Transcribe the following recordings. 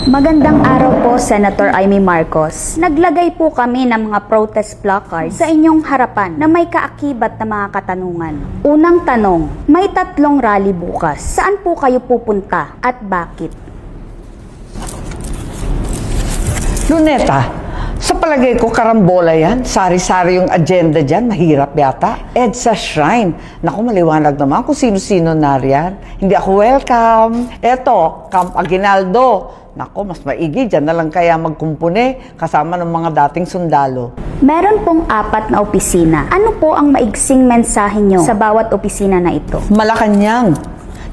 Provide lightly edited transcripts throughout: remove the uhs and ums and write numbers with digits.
Magandang araw po, Senator Amy Marcos. Naglagay po kami ng mga protest placards sa inyong harapan na may kaakibat na mga katanungan. Unang tanong, may 3 rally bukas. Saan po kayo pupunta at bakit? Luneta, sa palagay ko karambola yan. Sari-sari yung agenda dyan. Mahirap yata. EDSA Shrine. Naku, maliwanag naman kung sino-sino nariyan. Hindi ako welcome. Eto, Camp Aguinaldo. Naku, mas maigi. Dyan na lang kaya magkumpune kasama ng mga dating sundalo. Meron pong 4 na opisina. Ano po ang maigsing mensahe nyo sa bawat opisina na ito? Malacanang.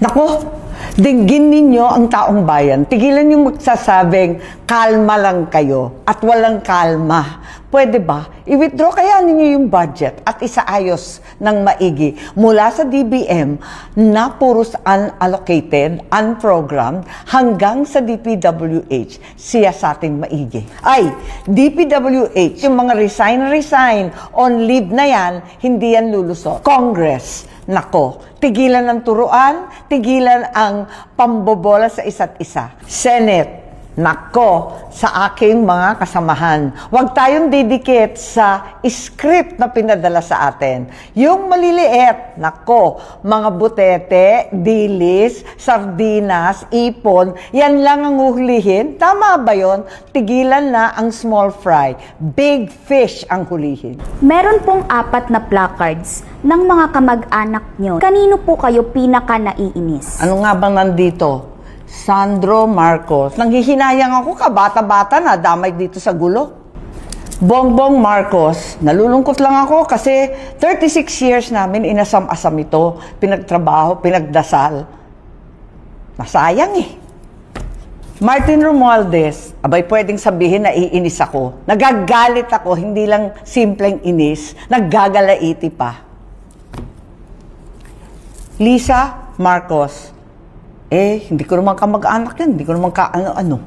Naku, dinggin ninyo ang taong bayan. Tigilan yung magsasabing, kalma lang kayo at walang kalma. Pwede ba? I-withdraw kaya ninyo yung budget at isaayos ng maigi mula sa DBM na puros unallocated, unprogrammed, hanggang sa DPWH. Siya sa ating maigi. Ay, DPWH, yung mga resign on leave na yan, hindi yan lulusot. Congress, nako, tigilan ang turuan, tigilan ang pambobola sa isa't isa. Senate, nako, sa aking mga kasamahan. Huwag tayong didikit sa script na pinadala sa atin. Yung maliliit, nako, mga butete, dilis, sardinas, ipon, yan lang ang uhulihin. Tama ba yun? Tigilan na ang small fry. Big fish ang hulihin. Meron pong 4 na placards ng mga kamag-anak nyo. Kanino po kayo pinaka naiinis? Ano nga bang nandito? Sandro Marcos. Nanghihinayang ako, kabata-bata na, damay dito sa gulo. Bongbong Marcos. Nalulungkot lang ako kasi 36 years namin inasam-asam ito. Pinagtrabaho, pinagdasal. Nasayang eh. Martin Romualdez. Abay, pwedeng sabihin na iinis ako. Nagagalit ako, hindi lang simpleng inis. Naggagalaiti pa. Lisa Marcos. Hindi ko naman kamag-anak yan. Hindi ko naman ka-ano-ano.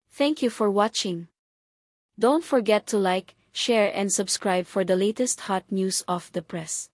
Thank you for watching. Don't forget to like, share and subscribe for the latest hot news of the press.